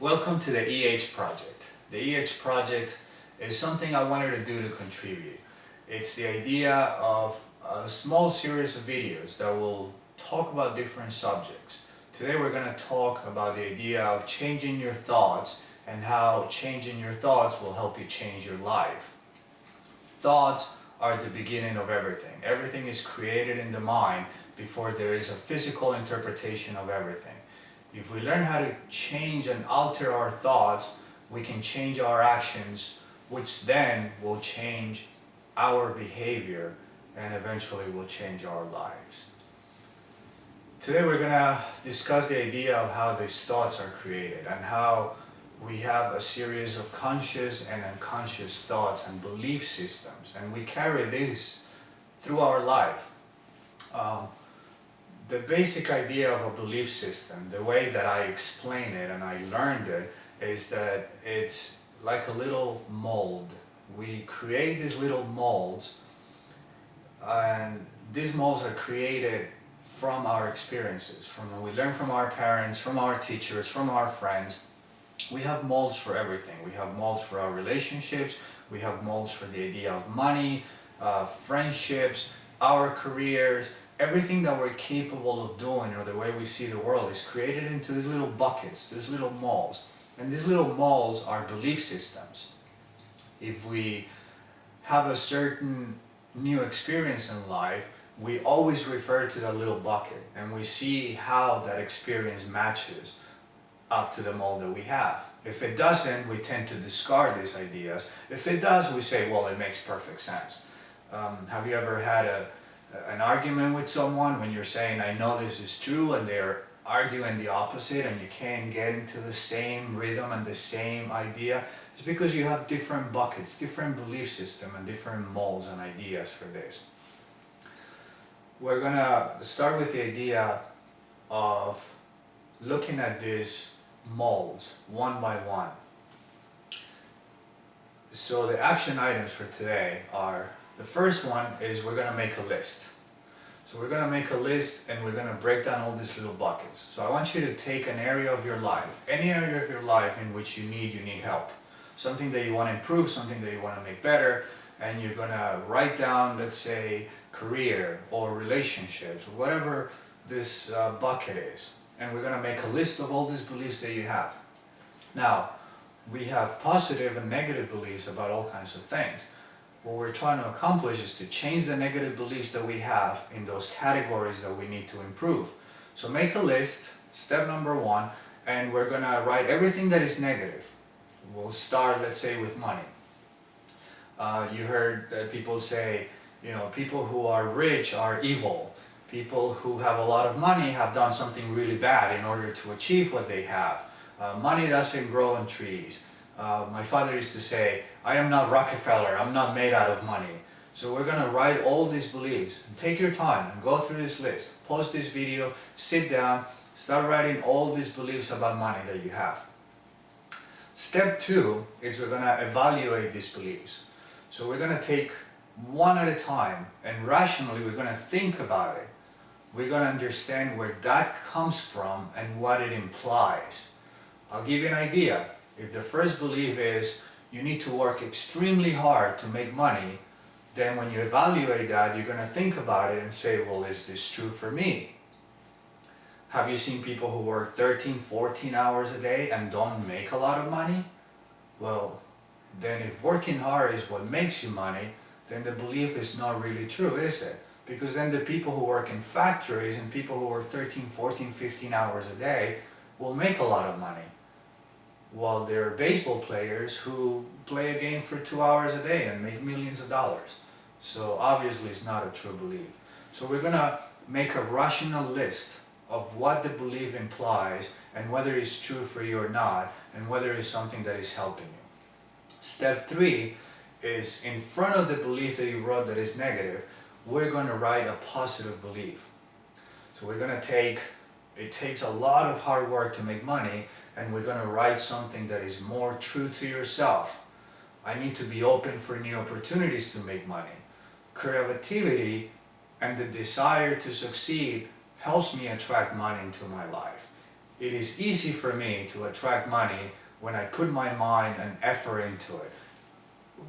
Welcome to the EH project. The EH project is something I wanted to do to contribute. It's the idea of a small series of videos that will talk about different subjects. Today we're going to talk about the idea of changing your thoughts and how changing your thoughts will help you change your life. Thoughts are the beginning of everything. Everything is created in the mind before there is a physical interpretation of everything. If we learn how to change and alter our thoughts, we can change our actions, which then will change our behavior and eventually will change our lives. Today we're going to discuss the idea of how these thoughts are created and how we have a series of conscious and unconscious thoughts and belief systems, and we carry this through our life. The basic idea of a belief system, the way that I explain it and I learned it, is that it's like a little mold. We create these little molds, and these molds are created from our experiences, from what we learn from our parents, from our teachers, from our friends. We have molds for everything. We have molds for our relationships, we have molds for the idea of money, friendships, our careers. Everything that we're capable of doing, or the way we see the world, is created into these little buckets, these little molds. And these little molds are belief systems. If we have a certain new experience in life, we always refer to that little bucket and we see how that experience matches up to the mold that we have. If it doesn't, we tend to discard these ideas. If it does, we say, well, it makes perfect sense. Have you ever had an argument with someone when you're saying, I know this is true, and they're arguing the opposite and you can't get into the same rhythm and the same idea? It's because you have different buckets, different belief system and different molds and ideas for this. We're gonna start with the idea of looking at these molds one by one. So the action items for today are, the first one is we're gonna make a list. So we're going to make a list and we're going to break down all these little buckets. So I want you to take an area of your life, any area of your life in which you need help. Something that you want to improve, something that you want to make better, and you're going to write down, let's say, career or relationships, or whatever this bucket is. And we're going to make a list of all these beliefs that you have. Now, we have positive and negative beliefs about all kinds of things. What we're trying to accomplish is to change the negative beliefs that we have in those categories that we need to improve. So make a list, step number one, and we're going to write everything that is negative. We'll start, let's say, with money. You heard people say, people who are rich are evil. People who have a lot of money have done something really bad in order to achieve what they have. Money doesn't grow on trees. My father used to say, I am not Rockefeller, I'm not made out of money. So we're going to write all these beliefs. Take your time and go through this list. Pause this video, sit down, start writing all these beliefs about money that you have. Step two is we're going to evaluate these beliefs. So we're going to take one at a time, and rationally we're going to think about it. We're going to understand where that comes from and what it implies. I'll give you an idea. If the first belief is you need to work extremely hard to make money, then when you evaluate that, you're going to think about it and say, well, is this true for me? Have you seen people who work 13, 14 hours a day and don't make a lot of money? Well, then if working hard is what makes you money, then the belief is not really true, is it? Because then the people who work in factories and people who work 13, 14, 15 hours a day will make a lot of money. While there are baseball players who play a game for 2 hours a day and make millions of dollars. So obviously it's not a true belief. So we're going to make a rational list of what the belief implies and whether it's true for you or not, and whether it's something that is helping you. Step three is, in front of the belief that you wrote that is negative, we're going to write a positive belief. So we're going to take, it takes a lot of hard work to make money, and we're going to write something that is more true to yourself. I need to be open for new opportunities to make money. Creativity and the desire to succeed helps me attract money into my life. it is easy for me to attract money when I put my mind and effort into it.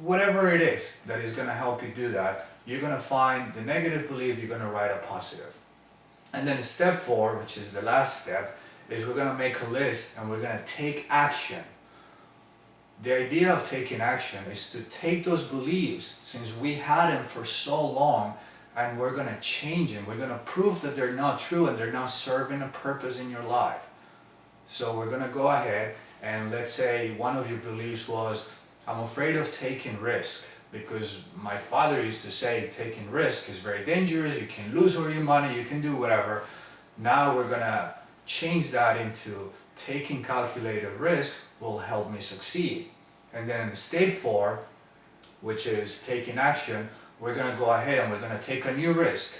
Whatever it is that is going to help you do that, you're going to find the negative belief, you're going to write a positive. And then step 4, which is the last step, is we're going to make a list and we're going to take action. The idea of taking action is to take those beliefs, since we had them for so long, and we're going to change them. We're going to prove that they're not true and they're not serving a purpose in your life. So we're going to go ahead and let's say one of your beliefs was, I'm afraid of taking risk because my father used to say taking risk is very dangerous, you can lose all your money, you can do whatever. Now we're going to change that into taking calculated risk will help me succeed. And then in step 4, which is taking action, we're going to go ahead and we're going to take a new risk.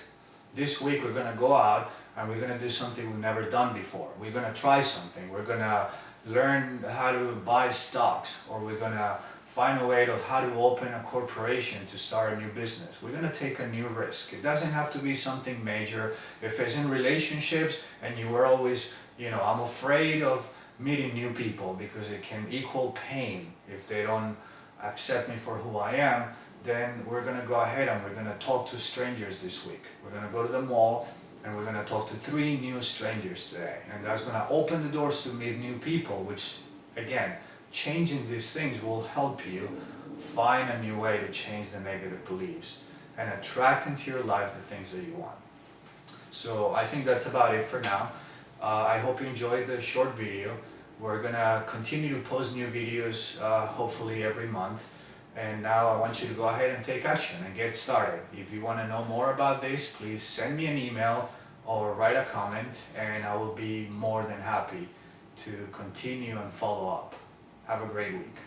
This week we're going to go out and we're going to do something we've never done before. We're going to try something. We're going to learn how to buy stocks, or we're going to find a way of how to open a corporation to start a new business. We're going to take a new risk. It doesn't have to be something major. If it's in relationships and you were always, I'm afraid of meeting new people because it can equal pain if they don't accept me for who I am, then we're going to go ahead and we're going to talk to strangers this week. We're going to go to the mall and we're going to talk to 3 new strangers today. And that's going to open the doors to meet new people, which again, changing these things will help you find a new way to change the negative beliefs and attract into your life the things that you want. So I think that's about it for now. I hope you enjoyed the short video. We're going to continue to post new videos hopefully every month. And now I want you to go ahead and take action and get started. If you want to know more about this, please send me an email or write a comment and I will be more than happy to continue and follow up. Have a great week.